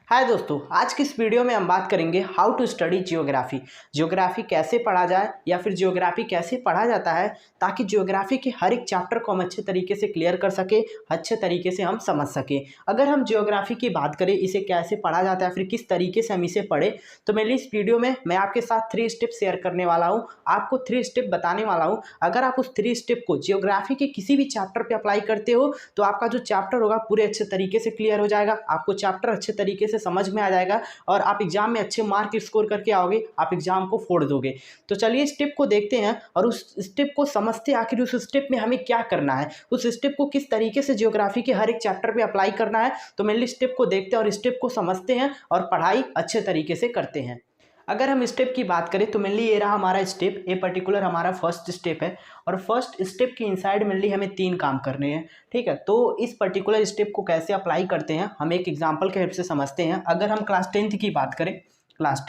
हाय दोस्तों, आज की इस वीडियो में हम बात करेंगे how to study geography. Geography कैसे पढ़ा जाए या फिर जियोग्राफी कैसे पढ़ा जाता है ताकि जियोग्राफी के हर एक चैप्टर को हम अच्छे तरीके से क्लियर कर सके, अच्छे तरीके से हम समझ सके। अगर हम जियोग्राफी की बात करें, इसे कैसे पढ़ा जाता है फिर किस तरीके से हम इसे पढ़े, तो मेरी इस वीडियो में मैं आपके साथ 3 स्टेप शेयर करने वाला हूँ। आपको 3 स्टेप बताने वाला हूँ। अगर आप उस 3 स्टेप को जियोग्राफी के किसी भी चैप्टर पर अप्लाई करते हो तो आपका जो चैप्टर होगा पूरे अच्छे तरीके से क्लियर हो जाएगा, आपको चैप्टर अच्छे तरीके से समझ में आ जाएगा और आप एग्जाम में अच्छे मार्क स्कोर करके आओगे, आप एग्जाम को फोड़ दोगे। तो चलिए स्टेप को देखते हैं और उस स्टेप को समझते हैं, आखिर उस स्टेप में हमें क्या करना है, उस स्टेप को किस तरीके से जियोग्राफी के हर एक चैप्टर पे अप्लाई करना है। तो मेनली स्टेप को देखते हैं और स्टेप को समझते हैं और पढ़ाई अच्छे तरीके से करते हैं। अगर हम स्टेप की बात करें तो मेनली ये रहा हमारा स्टेप, ये पर्टिकुलर हमारा फर्स्ट स्टेप है और फर्स्ट स्टेप के इनसाइड मेनली हमें 3 काम करने हैं। ठीक है, तो इस पर्टिकुलर स्टेप को कैसे अप्लाई करते हैं हम एक एग्जांपल के हेल्प से समझते हैं। अगर हम क्लास 10th की बात करें, क्लास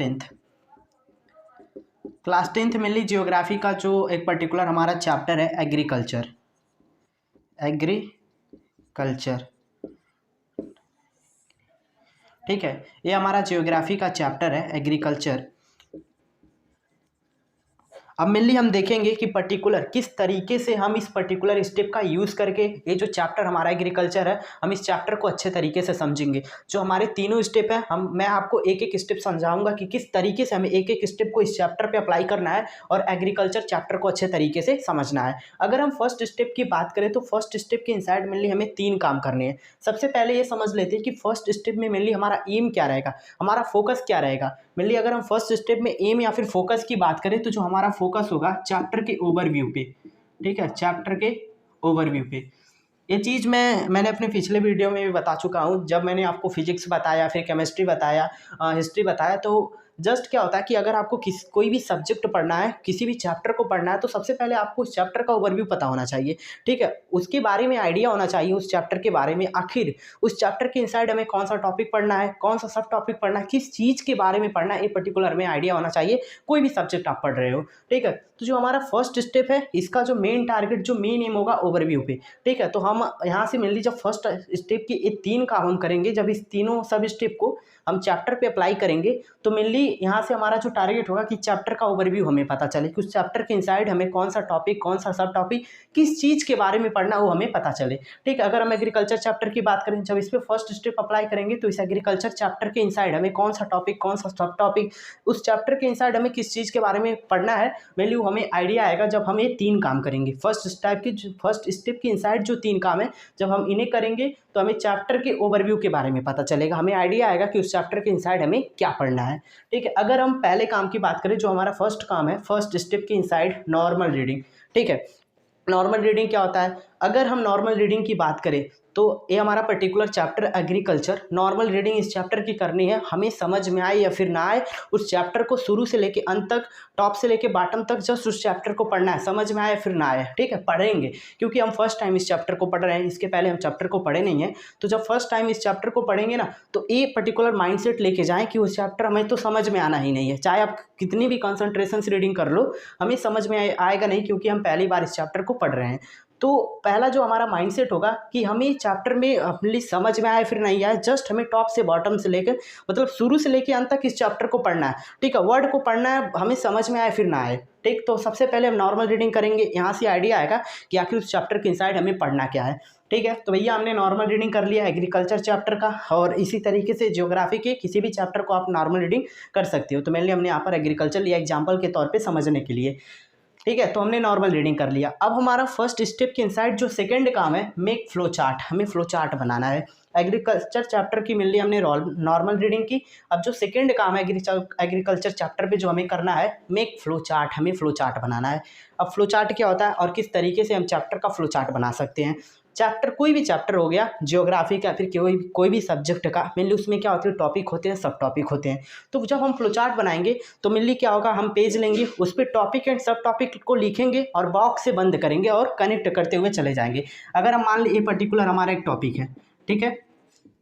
टेंथ मेनली जियोग्राफी का जो एक पर्टिकुलर हमारा चैप्टर है एग्रीकल्चर। ठीक है, ये हमारा जियोग्राफी का चैप्टर है एग्रीकल्चर। अब मेनली हम देखेंगे कि पर्टिकुलर किस तरीके से हम इस पर्टिकुलर स्टेप का यूज़ करके ये जो चैप्टर हमारा एग्रीकल्चर है हम इस चैप्टर को अच्छे तरीके से समझेंगे। जो हमारे तीनों स्टेप हैं मैं आपको एक एक स्टेप समझाऊंगा कि किस तरीके से हमें एक एक स्टेप को इस चैप्टर पे अप्लाई करना है और एग्रीकल्चर चैप्टर को अच्छे तरीके से समझना है। अगर हम फर्स्ट स्टेप की बात करें तो फर्स्ट स्टेप के इनसाइड मेनली हमें 3 काम करने हैं। सबसे पहले ये समझ लेते हैं कि फर्स्ट स्टेप में मेनली हमारा एम क्या रहेगा, हमारा फोकस क्या रहेगा। मेनली अगर हम फर्स्ट स्टेप में एम या फिर फोकस की बात करें तो जो हमारा फोकस होगा चैप्टर के ओवरव्यू पे। ठीक है, चैप्टर के ओवरव्यू पे ये चीज़ मैंने अपने पिछले वीडियो में भी बता चुका हूँ। जब मैंने आपको फिजिक्स बताया, फिर केमिस्ट्री बताया, हिस्ट्री बताया, तो जस्ट क्या होता है कि अगर आपको कोई भी सब्जेक्ट पढ़ना है, किसी भी चैप्टर को पढ़ना है तो सबसे पहले आपको उस चैप्टर का ओवरव्यू पता होना चाहिए। ठीक है, उसके बारे में आइडिया होना चाहिए उस चैप्टर के बारे में, आखिर उस चैप्टर के इनसाइड हमें कौन सा टॉपिक पढ़ना है, कौन सा सब टॉपिक पढ़ना है, किस चीज़ के बारे में पढ़ना है, ये पर्टिकुलर हमें आइडिया होना चाहिए कोई भी सब्जेक्ट आप पढ़ रहे हो। ठीक है, तो जो हमारा फर्स्ट स्टेप है इसका जो मेन टारगेट, जो मेन एम होगा ओवरव्यू पे। ठीक है, तो हम यहाँ से मेनली जब फर्स्ट स्टेप के ये 3 काम हम करेंगे, जब इस तीनों सब स्टेप को हम चैप्टर पे अप्लाई करेंगे तो मेनली यहाँ से हमारा जो टारगेट होगा कि चैप्टर का ओवरव्यू हमें पता चले कि उस चैप्टर के इनसाइड हमें कौन सा टॉपिक, कौन सा सब टॉपिक, किस चीज़ के बारे में पढ़ना वो हमें पता चले। ठीक है, अगर हम एग्रीकल्चर चैप्टर की बात करें, जब इस पर फर्स्ट स्टेप अप्लाई करेंगे तो इस एग्रीकल्चर चैप्टर के इनसाइड हमें कौन सा टॉपिक, कौन सा सब टॉपिक, उस चैप्टर के इनसाइड हमें किस चीज़ के बारे में पढ़ना है, मेनली वो हमें आइडिया आएगा जब हम ये 3 काम करेंगे। फर्स्ट स्टेप के इनसाइड जो 3 काम है जब हम इन्हें करेंगे तो हमें चैप्टर के ओवरव्यू के बारे में पता चलेगा, हमें आइडिया आएगा कि उस चैप्टर के इनसाइड हमें क्या पढ़ना है। ठीक है, अगर हम पहले काम की बात करें, जो हमारा फर्स्ट काम है फर्स्ट स्टेप के इनसाइड नॉर्मल रीडिंग। ठीक है, नॉर्मल रीडिंग क्या होता है? अगर हम नॉर्मल रीडिंग की बात करें तो ये हमारा particular chapter agriculture, normal reading इस चैप्टर की करनी है, हमें समझ में आए या फिर ना आए उस चैप्टर को शुरू से लेके अंत तक, टॉप से लेके बॉटम तक जस्ट उस चैप्टर को पढ़ना है, समझ में आए या फिर ना आए। ठीक है, पढ़ेंगे क्योंकि हम फर्स्ट टाइम इस चैप्टर को पढ़ रहे हैं, इसके पहले हम चैप्टर को पढ़े नहीं हैं। तो जब फर्स्ट टाइम इस चैप्टर को पढ़ेंगे ना तो ये पर्टिकुलर माइंडसेट लेके जाएं कि उस चैप्टर हमें तो समझ में आना ही नहीं है, चाहे आप कितनी भी कंसंट्रेशन से रीडिंग कर लो हमें समझ में आएगा नहीं, क्योंकि हम पहली बार इस चैप्टर को पढ़ रहे हैं। तो पहला जो हमारा माइंडसेट होगा कि हमें चैप्टर में अपनी समझ में आए फिर नहीं आए, जस्ट हमें टॉप से बॉटम से लेकर, मतलब शुरू से लेकर अंत तक इस चैप्टर को पढ़ना है। ठीक है, वर्ड को पढ़ना है, हमें समझ में आए फिर ना आए। ठीक, तो सबसे पहले हम नॉर्मल रीडिंग करेंगे, यहाँ से आइडिया आएगा कि आखिर उस चैप्टर के इनसाइड हमें पढ़ना क्या है। ठीक है, तो भैया हमने नॉर्मल रीडिंग कर लिया एग्रीकल्चर चैप्टर का, और इसी तरीके से ज्योग्राफी के किसी भी चैप्टर को आप नॉर्मल रीडिंग कर सकते हो। तो मेनली हमने यहाँ पर एग्रीकल्चर लिया एग्जाम्पल के तौर पर समझने के लिए। ठीक है, तो हमने नॉर्मल रीडिंग कर लिया। अब हमारा फर्स्ट स्टेप के इनसाइड जो सेकंड काम है मेक फ्लो चार्ट, हमें फ्लो चार्ट बनाना है। एग्रीकल्चर चैप्टर की मिलनी हमने नॉर्मल रीडिंग की। अब जो सेकंड काम है एग्रीकल्चर चैप्टर पे जो हमें करना है मेक फ्लो चार्ट, हमें फ्लो चार्ट बनाना है। अब फ्लो चार्ट क्या होता है और किस तरीके से हम चैप्टर का फ्लो चार्ट बना सकते हैं। चैप्टर कोई भी चैप्टर हो गया, जियोग्राफी का फिर कोई भी सब्जेक्ट का, मेनली उसमें क्या होती है टॉपिक होते हैं, सब टॉपिक होते हैं। तो जब हम फ्लो चार्ट बनाएंगे तो मेनली क्या होगा, हम पेज लेंगे, उस पर टॉपिक एंड सब टॉपिक को लिखेंगे और बॉक्स से बंद करेंगे और कनेक्ट करते हुए चले जाएंगे। अगर हम मान लें ये पर्टिकुलर हमारा एक टॉपिक है, ठीक है,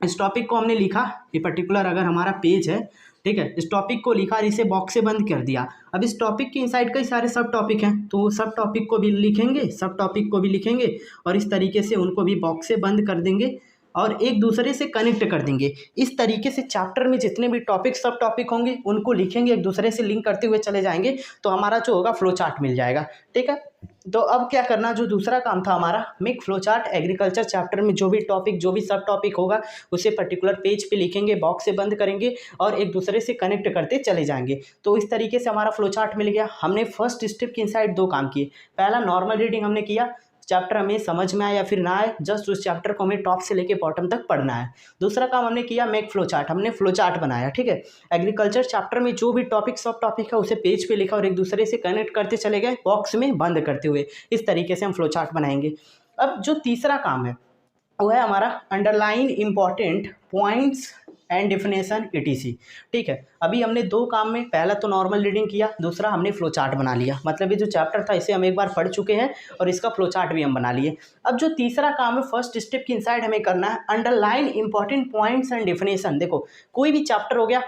इस टॉपिक को हमने लिखा, ये पर्टिकुलर अगर हमारा पेज है, ठीक है, इस टॉपिक को लिखा और इसे बॉक्स से बंद कर दिया। अब इस टॉपिक के इनसाइड कई सारे सब टॉपिक हैं, तो सब टॉपिक को भी लिखेंगे, सब टॉपिक को भी लिखेंगे और इस तरीके से उनको भी बॉक्स से बंद कर देंगे और एक दूसरे से कनेक्ट कर देंगे। इस तरीके से चैप्टर में जितने भी टॉपिक सब टॉपिक होंगे उनको लिखेंगे, एक दूसरे से लिंक करते हुए चले जाएंगे, तो हमारा जो होगा फ्लो चार्ट मिल जाएगा। ठीक है, तो अब क्या करना, जो दूसरा काम था हमारा, make flow chart. Agriculture chapter में जो भी टॉपिक जो भी सब टॉपिक होगा उसे पर्टिकुलर पेज पे लिखेंगे, बॉक्स से बंद करेंगे और एक दूसरे से कनेक्ट करते चले जाएंगे। तो इस तरीके से हमारा फ्लो चार्ट मिल गया। हमने फर्स्ट स्टेप के इनसाइड दो काम किए। पहला, नॉर्मल रीडिंग हमने किया, चैप्टर हमें समझ में आए या फिर ना आए, जस्ट उस चैप्टर को हमें टॉप से लेके बॉटम तक पढ़ना है। दूसरा काम हमने किया, मेक फ्लो चार्ट, हमने फ्लो चार्ट बनाया। ठीक है, एग्रीकल्चर चैप्टर में जो भी टॉपिक सब टॉपिक है उसे पेज पे लिखा और एक दूसरे से कनेक्ट करते चले गए, बॉक्स में बंद करते हुए। इस तरीके से हम फ्लो चार्ट बनाएंगे। अब जो तीसरा काम है वो है हमारा underline important points and definition ETC। ठीक है, अभी हमने दो काम में, पहला तो नॉर्मल रीडिंग किया, दूसरा हमने फ्लो चार्ट बना लिया। मतलब ये जो चैप्टर था इसे हम एक बार पढ़ चुके हैं और इसका फ्लो चार्ट भी हम बना लिए। अब जो तीसरा काम है, फर्स्ट स्टेप के इनसाइड हमें करना है underline important points and definition. देखो, कोई भी चैप्टर हो गया,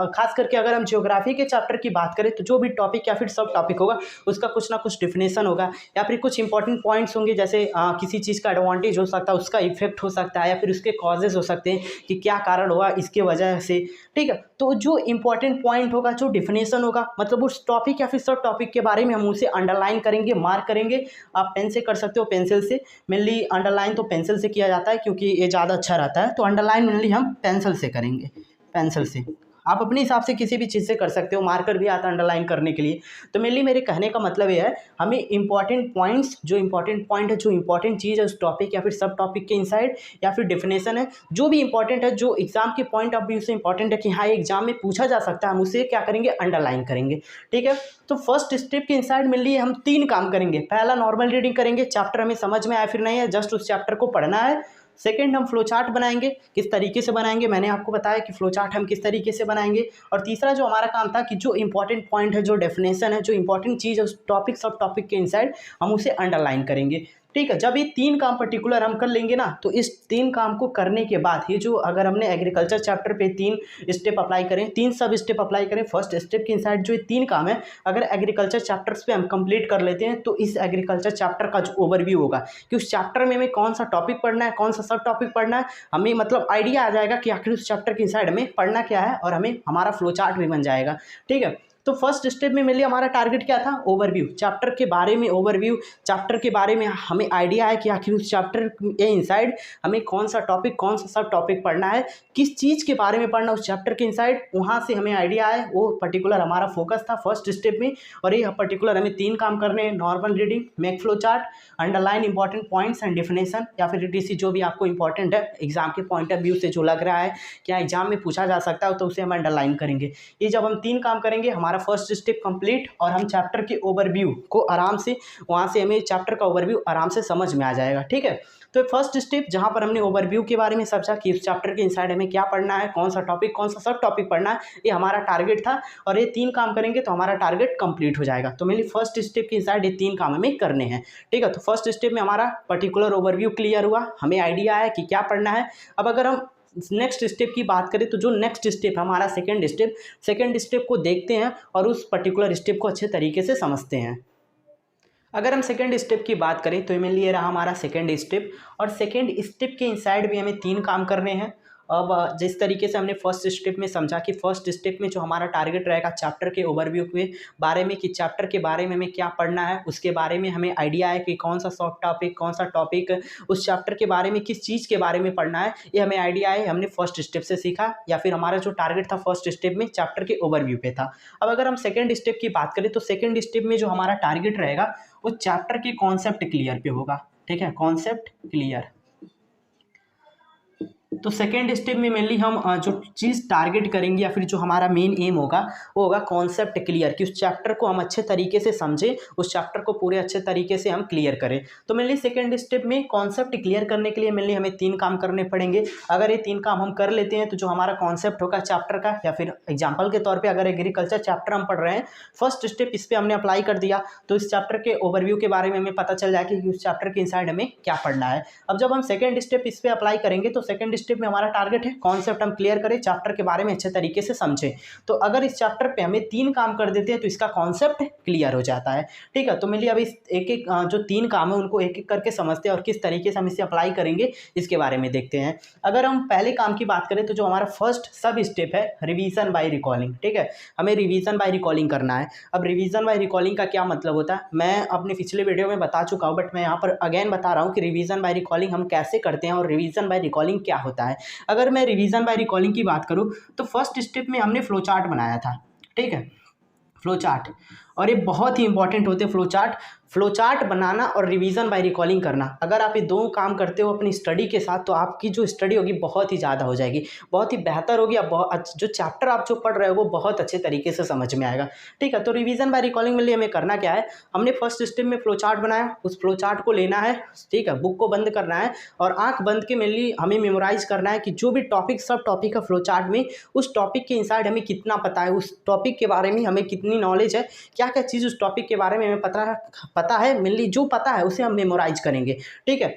खास करके अगर हम ज्योग्राफी के चैप्टर की बात करें तो जो भी टॉपिक या फिर सब टॉपिक होगा उसका कुछ ना कुछ डिफिनेशन होगा या फिर कुछ इंपॉर्टेंट पॉइंट्स होंगे, जैसे किसी चीज़ का एडवांटेज हो सकता है, उसका इफेक्ट हो सकता है या फिर उसके कॉजेज हो सकते हैं कि क्या कारण हुआ इसके वजह से। ठीक है, तो जो इंपॉर्टेंट पॉइंट होगा, जो डिफिनेशन होगा, मतलब उस टॉपिक या फिर सब टॉपिक के बारे में हम उसे अंडरलाइन करेंगे, मार्क करेंगे। आप पेन से कर सकते हो, पेंसिल से। मेनली अंडरलाइन तो पेंसिल से किया जाता है क्योंकि ये ज़्यादा अच्छा रहता है, तो अंडरलाइन मेनली हम पेंसिल से करेंगे, पेंसिल से। आप अपने हिसाब से किसी भी चीज़ से कर सकते हो, मार्कर भी आता है अंडरलाइन करने के लिए। तो मेनली मेरे कहने का मतलब ये है, हमें इंपॉर्टेंट पॉइंट्स, जो इंपॉर्टेंट पॉइंट है, जो इंपॉर्टेंट चीज़ है उस टॉपिक या फिर सब टॉपिक के इनसाइड या फिर डेफिनेशन है, जो भी इंपॉर्टेंट है, जो एग्जाम के पॉइंट ऑफ व्यू से इंपॉर्टेंट है कि हाँ एग्जाम में पूछा जा सकता है, हम उसे क्या करेंगे, अंडरलाइन करेंगे। ठीक है, तो फर्स्ट स्टेप के इनसाइड मेनली हम तीन काम करेंगे। पहला, नॉर्मल रीडिंग करेंगे, चैप्टर हमें समझ में आया फिर नहीं है, जस्ट उस चैप्टर को पढ़ना है। सेकंड, हम फ्लो चार्ट बनाएंगे। किस तरीके से बनाएंगे, मैंने आपको बताया कि फ्लो चार्ट हम किस तरीके से बनाएंगे। और तीसरा जो हमारा काम था कि जो इंपॉर्टेंट पॉइंट है, जो डेफिनेशन है, जो इंपॉर्टेंट चीज़ है उस टॉपिक सब टॉपिक के इनसाइड हम उसे अंडरलाइन करेंगे। ठीक है, जब ये तीन काम पर्टिकुलर हम कर लेंगे ना, तो इस तीन काम को करने के बाद ये जो, अगर हमने एग्रीकल्चर चैप्टर पे तीन स्टेप अप्लाई करें, तीन सब स्टेप अप्लाई करें, फर्स्ट स्टेप के इनसाइड जो ये तीन काम है, अगर एग्रीकल्चर चैप्टर्स पे हम कंप्लीट कर लेते हैं, तो इस एग्रीकल्चर चैप्टर का जो ओवरव्यू होगा कि उस चैप्टर में हमें कौन सा टॉपिक पढ़ना है, कौन सा सब टॉपिक पढ़ना है, हमें मतलब आइडिया आ जाएगा कि आखिर उस चैप्टर के इनसाइड हमें पढ़ना क्या है, और हमें हमारा फ्लो चार्ट भी बन जाएगा। ठीक है, तो फर्स्ट स्टेप में मेनली हमारा टारगेट क्या था, ओवरव्यू, चैप्टर के बारे में ओवरव्यू, चैप्टर के बारे में हमें आइडिया है कि आखिर उस चैप्टर के इनसाइड हमें कौन सा टॉपिक, कौन सा सब टॉपिक पढ़ना है, किस चीज़ के बारे में पढ़ना उस चैप्टर के इनसाइड, वहाँ से हमें आइडिया है, वो पर्टिकुलर हमारा फोकस था फर्स्ट स्टेप में। और ये पर्टिकुलर हमें तीन काम करने हैं, normal reading, make flow chart, underline important points and definition, या फिर ETC जो भी आपको इंपॉर्टेंट है एग्जाम के पॉइंट ऑफ व्यू से, जो लग रहा है क्या एग्जाम में पूछा जा सकता है, तो उसे हम अंडरलाइन करेंगे। ये जब हम तीन काम करेंगे, हमारा फर्स्ट स्टेप कंप्लीट, और हम चैप्टर के ओवरव्यू को आराम से, वहाँ से हमें चैप्टर का ओवरव्यू आराम से समझ में आ जाएगा। ठीक है, तो फर्स्ट स्टेप जहाँ पर हमने ओवरव्यू के बारे में समझा कि उस चैप्टर के इनसाइड हमें क्या पढ़ना है, कौन सा टॉपिक, कौन सा सब टॉपिक पढ़ना है, ये हमारा टारगेट था। और ये तीन काम करेंगे तो हमारा टारगेट कंप्लीट हो जाएगा। तो मेनली फर्स्ट स्टेप के इनसाइड ये तीन काम हमें करने हैं। ठीक है, तो फर्स्ट स्टेप में हमारा पर्टिकुलर ओवरव्यू क्लियर हुआ, हमें आइडिया है कि क्या पढ़ना है। अब अगर हम नेक्स्ट स्टेप की बात करें, तो जो नेक्स्ट स्टेप हमारा सेकंड स्टेप को देखते हैं और उस पर्टिकुलर स्टेप को अच्छे तरीके से समझते हैं। अगर हम सेकंड स्टेप की बात करें तो मेनली ये रहा हमारा सेकंड स्टेप, और सेकंड स्टेप के इनसाइड भी हमें तीन काम करने हैं। अब जिस तरीके से हमने फर्स्ट स्टेप में समझा कि फर्स्ट स्टेप में जो हमारा टारगेट रहेगा चैप्टर के ओवरव्यू के बारे में, कि चैप्टर के बारे में हमें क्या पढ़ना है, उसके बारे में हमें आइडिया है कि कौन सा सब टॉपिक, कौन सा टॉपिक, उस चैप्टर के बारे में किस चीज़ के बारे में पढ़ना है, ये हमें आइडिया है, हमने फर्स्ट स्टेप से सीखा, या फिर हमारा जो टारगेट था फर्स्ट स्टेप में चैप्टर के ओवरव्यू पे था। अब अगर हम सेकेंड स्टेप की बात करें तो सेकेंड स्टेप में जो हमारा टारगेट रहेगा वो चैप्टर के कॉन्सेप्ट क्लियर पे होगा। ठीक है, कॉन्सेप्ट क्लियर। तो सेकेंड स्टेप में मेनली हम जो चीज़ टारगेट करेंगे या फिर जो हमारा मेन एम होगा वो होगा कॉन्सेप्ट क्लियर, कि उस चैप्टर को हम अच्छे तरीके से समझें, उस चैप्टर को पूरे अच्छे तरीके से हम क्लियर करें। तो मेनली सेकेंड स्टेप में कॉन्सेप्ट क्लियर करने के लिए मेनली हमें तीन काम करने पड़ेंगे। अगर ये तीन काम हम कर लेते हैं तो जो हमारा कॉन्सेप्ट होगा चैप्टर का, या फिर एग्जाम्पल के तौर पर अगर एग्रीकल्चर चैप्टर हम पढ़ रहे हैं, फर्स्ट स्टेप इस पर हमने अप्लाई कर दिया, तो इस चैप्टर के ओवरव्यू के बारे में हमें पता चल जाएगा कि उस चैप्टर के इनसाइड हमें क्या पढ़ना है। अब जब हम सेकेंड स्टेप इस पर अप्लाई करेंगे तो सेकेंड स्टेप में हमारा टारगेट है कॉन्सेप्ट हम क्लियर करें, चैप्टर के बारे में अच्छे तरीके से समझें। तो अगर इस चैप्टर पे हमें 3 काम कर देते हैं तो इसका कॉन्सेप्ट क्लियर हो जाता है। ठीक है, तो मेनली अब इस एक एक जो 3 काम है उनको एक एक करके समझते हैं और किस तरीके से हम इसे अप्लाई करेंगे इसके बारे में देखते हैं। अगर हम पहले काम की बात करें तो जो हमारा फर्स्ट सब स्टेप है रिवीजन बाय रिकॉलिंग। ठीक है, हमें रिवीजन बाय रिकॉलिंग करना है। अब रिवीजन बाय रिकॉलिंग का क्या मतलब होता है, मैं अपने पिछले वीडियो में बता चुका हूँ, बट मैं यहाँ पर अगेन बता रहा हूँ कि रिवीजन बाय रिकॉलिंग हम कैसे करते हैं और रिवीजन बाय रिकॉलिंग क्या होता है। अगर मैं रिवीजन बाय रिकॉलिंग की बात करूँ तो फर्स्ट स्टेप में हमने फ्लो चार्ट बनाया था। ठीक है, फ्लो चार्ट, और ये बहुत ही इंपॉर्टेंट होते हैं फ्लो चार्ट बनाना और रिवीजन बाय रिकॉलिंग करना। अगर आप ये दो काम करते हो अपनी स्टडी के साथ तो आपकी जो स्टडी होगी बहुत ही ज़्यादा हो जाएगी, बहुत ही बेहतर होगी। जो चैप्टर आप जो पढ़ रहे हो वो बहुत अच्छे तरीके से समझ में आएगा। ठीक है, तो रिवीजन बाय रिकॉलिंग में लिए हमें करना क्या है, हमने फर्स्ट स्टेप में फ्लो चार्ट बनाया, उस फ्लो चार्ट को लेना है। ठीक है, बुक को बंद करना है और आंख बंद के मेनली हमें मेमोराइज करना है कि जो भी टॉपिक सब टॉपिक है फ्लो चार्ट में, उस टॉपिक के इनसाइड हमें कितना पता है, उस टॉपिक के बारे में हमें कितनी नॉलेज है, क्या क्या चीज़ उस टॉपिक के बारे में हमें पता है मेनली जो पता है उसे हम मेमोराइज करेंगे। ठीक है,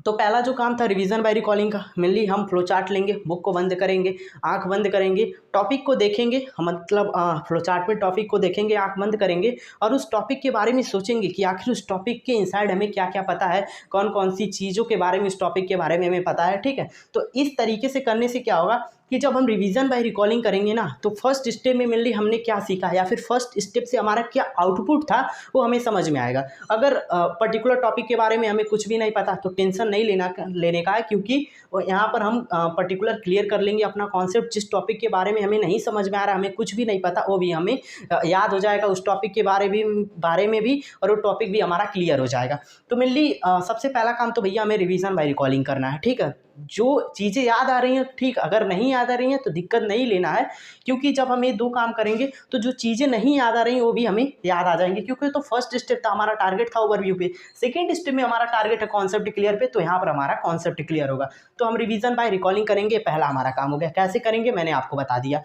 तो पहला जो काम था रिवीजन बाय रिकॉलिंग का, मेनली हम फ्लो चार्ट लेंगे, बुक को बंद करेंगे, आंख बंद करेंगे, टॉपिक को देखेंगे, मतलब फ्लो चार्ट में टॉपिक को देखेंगे, आंख बंद करेंगे और उस टॉपिक के बारे में सोचेंगे कि आखिर उस टॉपिक के इनसाइड हमें क्या क्या पता है, कौन कौन सी चीज़ों के बारे में उस टॉपिक के बारे में हमें पता है। ठीक है, तो इस तरीके से करने से क्या होगा कि जब हम रिवीजन बाय रिकॉलिंग करेंगे ना तो फर्स्ट स्टेप में मेनली हमने क्या सीखा या फिर फर्स्ट स्टेप से हमारा क्या आउटपुट था वो हमें समझ में आएगा। अगर पर्टिकुलर टॉपिक के बारे में हमें कुछ भी नहीं पता तो टेंशन नहीं लेने का है, क्योंकि यहाँ पर हम पर्टिकुलर क्लियर कर लेंगे अपना कॉन्सेप्ट। जिस टॉपिक के बारे में हमें नहीं समझ में आ रहा, हमें कुछ भी नहीं पता, वो भी हमें याद हो जाएगा उस टॉपिक के बारे में भी, और वो टॉपिक भी हमारा क्लियर हो जाएगा। तो मेनली सबसे पहला काम तो भैया हमें रिवीजन बाय रिकॉलिंग करना है। ठीक है, जो चीज़ें याद आ रही हैं ठीक, अगर नहीं याद आ रही हैं तो दिक्कत नहीं लेना है, क्योंकि जब हम ये दो काम करेंगे तो जो चीज़ें नहीं याद आ रही हैं वो भी हमें याद आ जाएंगी, क्योंकि तो फर्स्ट स्टेप था, हमारा टारगेट था ओवरव्यू पे। सेकंड स्टेप में हमारा टारगेट है कॉन्सेप्ट क्लियर पे, तो यहाँ पर हमारा कॉन्सेप्ट क्लियर होगा। तो हम रिवीजन बाय रिकॉलिंग करेंगे, पहला हमारा काम हो गया। कैसे करेंगे मैंने आपको बता दिया।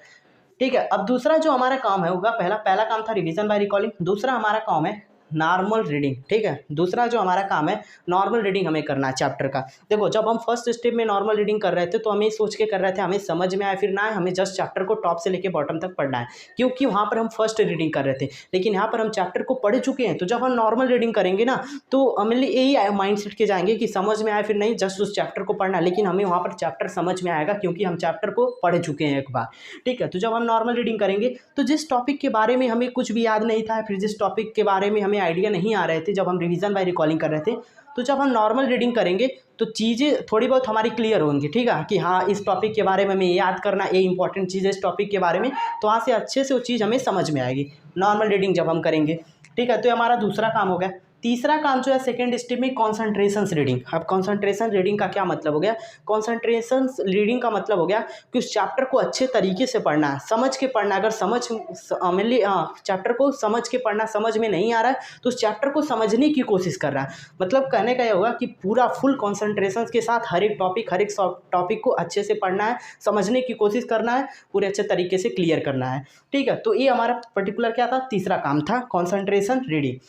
ठीक है, अब दूसरा जो हमारा काम है होगा, पहला काम था रिवीजन बाय रिकॉलिंग, दूसरा हमारा काम है नॉर्मल रीडिंग। ठीक है, दूसरा जो हमारा काम है नॉर्मल रीडिंग हमें करना है चैप्टर का। देखो, जब हम फर्स्ट स्टेप में नॉर्मल रीडिंग कर रहे थे तो हमें सोच के कर रहे थे हमें समझ में आए फिर ना आए, हमें जस्ट चैप्टर को टॉप से लेके बॉटम तक पढ़ना है, क्योंकि वहाँ पर हम फर्स्ट रीडिंग कर रहे थे। लेकिन यहाँ पर हम चैप्टर को पढ़ चुके हैं, तो जब हम नॉर्मल रीडिंग करेंगे ना तो मेनली यही माइंड सेट के जाएंगे कि समझ में आए फिर नहीं, जस्ट उस चैप्टर को पढ़ना है। लेकिन हमें वहाँ पर चैप्टर समझ में आएगा क्योंकि हम चैप्टर को पढ़ चुके हैं एक बार। ठीक है, तो जब हम नॉर्मल रीडिंग करेंगे तो जिस टॉपिक के बारे में हमें कुछ भी याद नहीं था, फिर जिस टॉपिक के बारे में हमें आइडिया नहीं आ रहे थे जब हम रिवीजन बाय रिकॉलिंग कर रहे थे, तो जब हम नॉर्मल रीडिंग करेंगे तो चीज़ें थोड़ी बहुत हमारी क्लियर होंगी। ठीक है, कि हाँ इस टॉपिक के बारे में हमें याद करना, ये इंपॉर्टेंट चीज़ है इस टॉपिक के बारे में, तो वहाँ से अच्छे से वो चीज़ हमें समझ में आएगी नॉर्मल रीडिंग जब हम करेंगे। ठीक है, तो ये हमारा दूसरा काम हो गया। तीसरा काम जो है सेकंड स्टेप में कॉन्सेंट्रेशन रीडिंग। अब कॉन्सेंट्रेशन रीडिंग का क्या मतलब हो गया, कॉन्सेंट्रेशन रीडिंग का मतलब हो गया कि उस चैप्टर को अच्छे तरीके से पढ़ना है, समझ के पढ़ना है। अगर मेनली चैप्टर को समझ के पढ़ना, समझ में नहीं आ रहा है तो उस चैप्टर को समझने की कोशिश कर रहा है। मतलब कहने का ये होगा कि पूरा फुल कॉन्सेंट्रेशन के साथ हर एक टॉपिक को अच्छे से पढ़ना है, समझने की कोशिश करना है, पूरे अच्छे तरीके से क्लियर करना है। ठीक है, तो ये हमारा पर्टिकुलर क्या था, तीसरा काम था कॉन्सेंट्रेशन रीडिंग।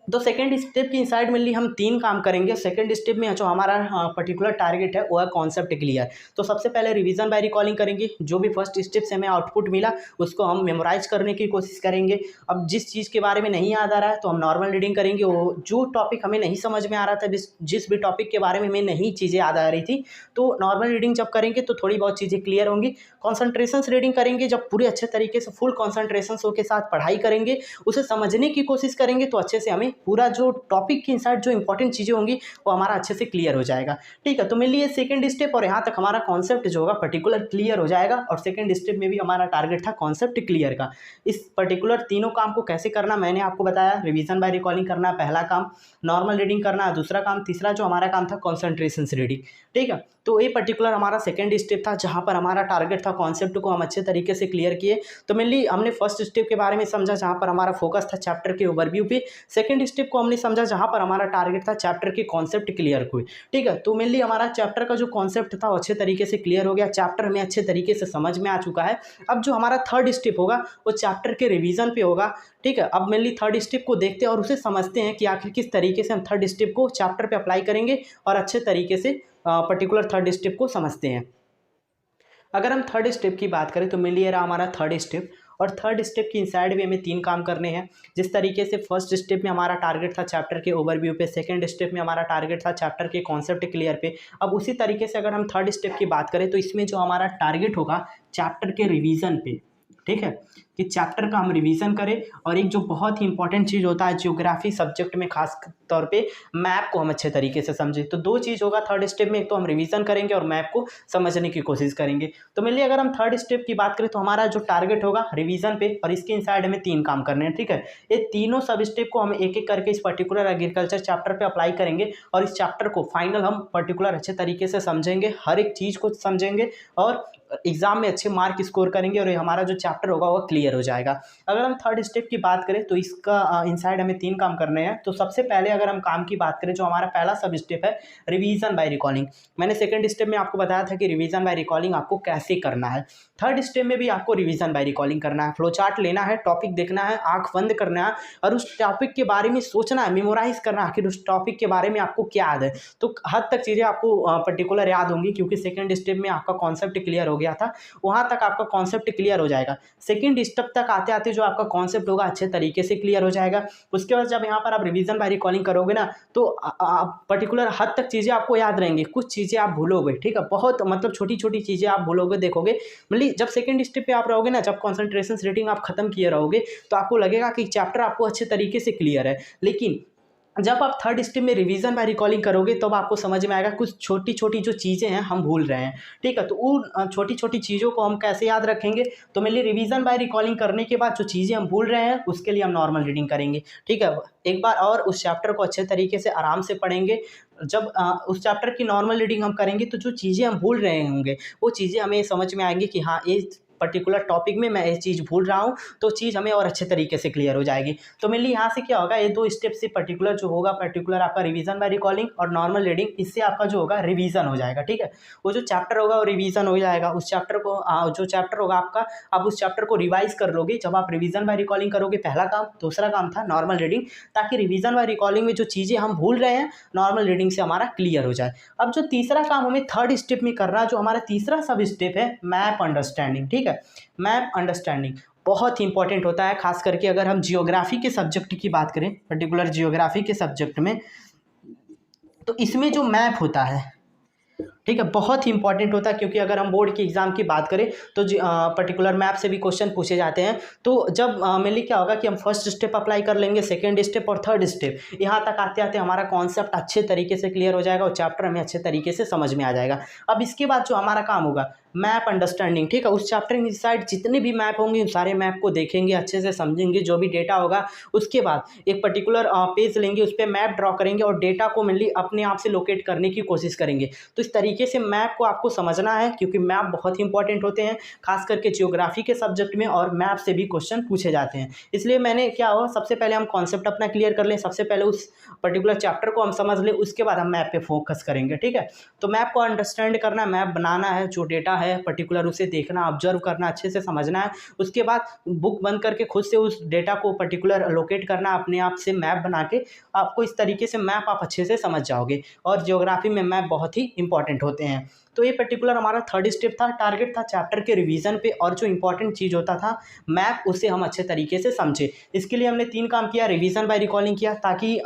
तो सेकंड स्टेप की इनसाइड मेनली हम 3 काम करेंगे। सेकंड स्टेप में जो हमारा पर्टिकुलर टारगेट है वो है कॉन्सेप्ट क्लियर। तो सबसे पहले रिवीजन बाय रिकॉलिंग करेंगे, जो भी फर्स्ट स्टेप से हमें आउटपुट मिला उसको हम मेमोराइज करने की कोशिश करेंगे। अब जिस चीज़ के बारे में नहीं याद आ रहा है तो हम नॉर्मल रीडिंग करेंगे। वो जो टॉपिक हमें नहीं समझ में आ रहा था, जिस भी टॉपिक के बारे में हमें नहीं चीज़ें याद आ रही थी, तो नॉर्मल रीडिंग जब करेंगे तो थोड़ी बहुत चीज़ें क्लियर होंगी। कॉन्सेंट्रेशन रीडिंग करेंगे जब पूरे अच्छे तरीके से फुल कॉन्सेंट्रेशन के साथ पढ़ाई करेंगे, उसे समझने की कोशिश करेंगे, तो अच्छे से हमें पूरा जो टॉपिक के इनसाइड जो इंपॉर्टेंट चीज़ें होंगी वो हमारा अच्छे से क्लियर हो जाएगा। ठीक है, तो मेरे लिए सेकंड स्टेप और यहाँ तक हमारा कॉन्सेप्ट जो होगा पर्टिकुलर क्लियर हो जाएगा, और सेकंड स्टेप में भी हमारा टारगेट था कॉन्सेप्ट क्लियर का। इस पर्टिकुलर तीनों काम को कैसे करना मैंने आपको बताया। रिवीजन बाय रिकॉलिंग करना पहला काम, नॉर्मल रीडिंग करना दूसरा काम, तीसरा जो हमारा काम था कॉन्सेंट्रेशन रीडिंग। ठीक है, तो ये पर्टिकुलर हमारा सेकंड स्टेप था जहाँ पर हमारा टारगेट था कॉन्सेप्ट को हम अच्छे तरीके से क्लियर किए। तो मेनली हमने फर्स्ट स्टेप के बारे में समझा जहाँ पर हमारा फोकस था चैप्टर के ओवरव्यू पे। सेकंड स्टेप को हमने समझा जहाँ पर हमारा टारगेट था चैप्टर के कॉन्सेप्ट क्लियर हुए। ठीक है, तो मेनली हमारा चैप्टर का जो कॉन्सेप्ट था वो अच्छे तरीके से क्लियर हो गया, चैप्टर हमें अच्छे तरीके से समझ में आ चुका है। अब जो हमारा थर्ड स्टेप होगा वो चैप्टर के रिवीजन पे होगा। ठीक है, अब मेनली थर्ड स्टेप को देखते हैं और उसे समझते हैं कि आखिर किस तरीके से हम थर्ड स्टेप को चैप्टर पे अप्लाई करेंगे और अच्छे तरीके से पर्टिकुलर थर्ड स्टेप को समझते हैं। अगर हम थर्ड स्टेप की बात करें तो मेनली ये रहा हमारा थर्ड स्टेप, और थर्ड स्टेप की इनसाइड भी हमें 3 काम करने हैं। जिस तरीके से फर्स्ट स्टेप में हमारा टारगेट था चैप्टर के ओवरव्यू पे, सेकंड स्टेप में हमारा टारगेट था चैप्टर के कॉन्सेप्ट क्लियर पे, अब उसी तरीके से अगर हम थर्ड स्टेप की बात करें तो इसमें जो हमारा टारगेट होगा चैप्टर के रिवीजन पे, ठीक है, कि चैप्टर का हम रिवीजन करें। और एक जो बहुत ही इंपॉर्टेंट चीज़ होता है ज्योग्राफी सब्जेक्ट में खास तौर पे, मैप को हम अच्छे तरीके से समझें। तो 2 चीज़ होगा थर्ड स्टेप में, एक तो हम रिवीजन करेंगे और मैप को समझने की कोशिश करेंगे। तो मेनली अगर हम थर्ड स्टेप की बात करें तो हमारा जो टारगेट होगा रिवीजन पे, और इसके इनसाइड में 3 काम करने हैं, ठीक है। ये तीनों सब स्टेप को हम एक एक करके इस पर्टिकुलर एग्रीकल्चर चैप्टर पे अप्लाई करेंगे, और इस चैप्टर को फाइनल हम पर्टिकुलर अच्छे तरीके से समझेंगे, हर एक चीज़ को समझेंगे और एग्जाम में अच्छे मार्क स्कोर करेंगे, और ये हमारा जो चैप्टर होगा वो क्लियर हो जाएगा। अगर हम थर्ड स्टेप की बात करें तो इसका इनसाइड हमें 3 काम करने हैं। तो सबसे पहले अगर हम काम की बात करें, जो हमारा पहला सब स्टेप है रिवीजन बाय रिकॉलिंग। मैंने सेकंड स्टेप में आपको बताया था कि रिवीजन बाय रिकॉलिंग आपको कैसे करना है। थर्ड स्टेप में भी आपको रिवीजन बाय रिकॉलिंग करना है। फ्लो चार्ट लेना है, टॉपिक देखना है, आंख बंद करना है और उस टॉपिक के बारे में सोचना है, मेमोराइज करना है कि उस टॉपिक के बारे में आपको क्या याद है। तो हद तक चीज़ें आपको पर्टिकुलर याद होंगी, क्योंकि सेकंड स्टेप में आपका कॉन्सेप्ट क्लियर हो गया था, वहाँ तक आपका कॉन्सेप्ट क्लियर हो जाएगा। सेकंड स्टेप तक आते आते जो आपका कॉन्सेप्ट होगा अच्छे तरीके से क्लियर हो जाएगा। उसके बाद जब यहाँ पर आप रिवीजन बाय रिकॉलिंग करोगे ना, तो पर्टिकुलर हद तक चीज़ें आपको याद रहेंगी, कुछ चीज़ें आप भूलोगे, ठीक है, बहुत मतलब छोटी छोटी चीज़ें आप भूलोगे। देखोगे मतलब जब सेकंड स्टेप पे आप रहोगे ना, जब कॉन्सेंट्रेशन रेटिंग आप खत्म किए रहोगे, तो आपको लगेगा कि चैप्टर आपको अच्छे तरीके से क्लियर है। लेकिन जब आप थर्ड स्टेप में रिवीजन बाय रिकॉलिंग करोगे तब आपको समझ में आएगा कुछ छोटी छोटी जो चीज़ें हैं हम भूल रहे हैं, ठीक है। तो उन छोटी छोटी चीज़ों को हम कैसे याद रखेंगे, तो मेनली रिवीजन बाय रिकॉलिंग करने के बाद जो चीज़ें हम भूल रहे हैं उसके लिए हम नॉर्मल रीडिंग करेंगे, ठीक है। एक बार और उस चैप्टर को अच्छे तरीके से आराम से पढ़ेंगे। जब उस चैप्टर की नॉर्मल रीडिंग हम करेंगे तो जो चीज़ें हम भूल रहे होंगे वो चीज़ें हमें समझ में आएंगी कि हाँ, ये पर्टिकुलर टॉपिक में मैं ये चीज़ भूल रहा हूँ, तो चीज़ हमें और अच्छे तरीके से क्लियर हो जाएगी। तो मेनली यहाँ से क्या होगा, ये 2 स्टेप से पर्टिकुलर जो होगा, पर्टिकुलर आपका रिवीजन बाय रिकॉलिंग और नॉर्मल रीडिंग, इससे आपका जो होगा रिवीजन हो जाएगा, ठीक है। वो जो चैप्टर होगा वो रिवीजन हो जाएगा। उस चैप्टर को जो चैप्टर होगा आपका, आप उस चैप्टर को रिवाइज कर लोगे जब आप रिवीजन बाय रिकॉलिंग करोगे, पहला काम। दूसरा काम था नॉर्मल रीडिंग, ताकि रिवीजन बाय रिकॉलिंग में जो चीज़ें हम भूल रहे हैं नॉर्मल रीडिंग से हमारा क्लियर हो जाए। अब जो तीसरा काम हमें थर्ड स्टेप में करना है, जो हमारा तीसरा सब स्टेप है मैप अंडरस्टैंडिंग, ठीक है। मैप अंडरस्टैंडिंग बहुत ही इंपॉर्टेंट होता है, खास करके अगर हम जियोग्राफी के सब्जेक्ट की बात करें, पर्टिकुलर जियोग्राफी के सब्जेक्ट में, तो इसमें जो मैप होता है, ठीक है, बहुत ही इंपॉर्टेंट होता है। क्योंकि अगर हम बोर्ड की एग्जाम की बात करें तो पर्टिकुलर मैप से भी क्वेश्चन पूछे जाते हैं। तो जब मेनली क्या होगा कि हम फर्स्ट स्टेप अप्लाई कर लेंगे, सेकंड स्टेप और थर्ड स्टेप, यहाँ तक आते आते हमारा कॉन्सेप्ट अच्छे तरीके से क्लियर हो जाएगा और चैप्टर हमें अच्छे तरीके से समझ में आ जाएगा। अब इसके बाद जो हमारा काम होगा मैप अंडरस्टैंडिंग, ठीक है। उस चैप्टर के साइड जितने भी मैप होंगे उन सारे मैप को देखेंगे, अच्छे से समझेंगे जो भी डेटा होगा। उसके बाद एक पर्टिकुलर पेज लेंगे, उस पर मैप ड्रॉ करेंगे और डेटा को मेनली अपने आप से लोकेट करने की कोशिश करेंगे। तो इस तरीके से मैप को आपको समझना है, क्योंकि मैप बहुत ही इंपॉर्टेंट होते हैं, खास करके जियोग्राफी के सब्जेक्ट में, और मैप से भी क्वेश्चन पूछे जाते हैं। इसलिए मैंने क्या हुआ, सबसे पहले हम कॉन्सेप्ट अपना क्लियर कर लें, सबसे पहले उस पर्टिकुलर चैप्टर को हम समझ लें, उसके बाद हम मैप पे फोकस करेंगे, ठीक है। तो मैप को अंडरस्टैंड करना, मैप बनाना है, जो डेटा है पर्टिकुलर उसे देखना, ऑब्जर्व करना, अच्छे से समझना है। उसके बाद बुक बंद करके खुद से उस डेटा को पर्टिकुलर लोकेट करना, अपने आप से मैप बना के। आपको इस तरीके से मैप आप अच्छे से समझ जाओगे, और जियोग्राफी में मैप बहुत ही इंपॉर्टेंट होते हैं। तो ये पर्टिकुलर हमारा थर्ड स्टेप था, टारगेट था चैप्टर के रिवीजन पे, और जो इंपॉर्टेंट चीज़ होता था मैप, उसे हम अच्छे तरीके से समझे। इसके लिए हमने 3 काम किया, रिवीजन बाय रिकॉलिंग किया, ताकि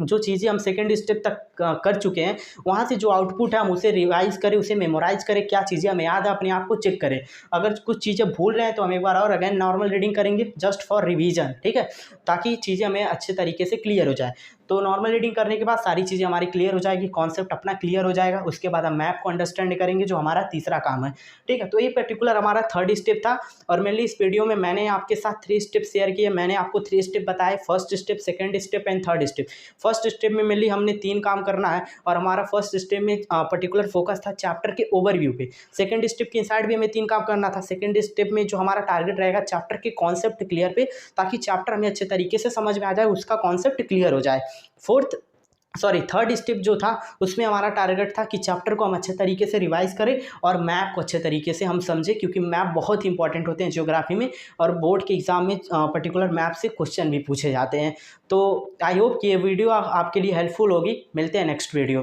जो चीज़ें हम सेकंड स्टेप तक कर चुके हैं वहाँ से जो आउटपुट है हम उसे रिवाइज करें, उसे मेमोराइज करें, क्या चीज़ें हमें याद है अपने आप को चेक करें। अगर कुछ चीज़ें भूल रहे हैं तो हम एक बार और अगेन नॉर्मल रीडिंग करेंगे, जस्ट फॉर रिवीजन, ठीक है, ताकि चीज़ें हमें अच्छे तरीके से क्लियर हो जाए। तो नॉर्मल रीडिंग करने के बाद सारी चीज़ें हमारी क्लियर हो जाएगी, कॉन्सेप्ट अपना क्लियर हो जाएगा। उसके बाद हम मैप को अंडरस्टैंड करेंगे, जो हमारा तीसरा काम है, ठीक है। तो ये पर्टिकुलर हमारा थर्ड स्टेप था, और मेनली इस वीडियो में मैंने आपके साथ 3 स्टेप शेयर किए। मैंने आपको 3 स्टेप बताए, first step, second step and third step. First step में मेनली हमने 3 काम करना है, और हमारा फर्स्ट स्टेप में पर्टिकुलर फोकस था चैप्टर के ओवरव्यू पे। सेकंड स्टेप के इनसाइड भी हमें 3 काम करना था। सेकंड स्टेप में जो हमारा टारगेट रहेगा चैप्टर के कॉन्सेप्ट क्लियर पे, ताकि चैप्टर हमें अच्छे तरीके से समझ में आ जाए, उसका कॉन्सेप्ट क्लियर हो जाए। थर्ड स्टेप जो था उसमें हमारा टारगेट था कि चैप्टर को हम अच्छे तरीके से रिवाइज करें और मैप को अच्छे तरीके से हम समझें, क्योंकि मैप बहुत ही इंपॉर्टेंट होते हैं ज्योग्राफी में, और बोर्ड के एग्जाम में पर्टिकुलर मैप से क्वेश्चन भी पूछे जाते हैं। तो आई होप कि ये वीडियो आपके लिए हेल्पफुल होगी। मिलते हैं नेक्स्ट वीडियो में।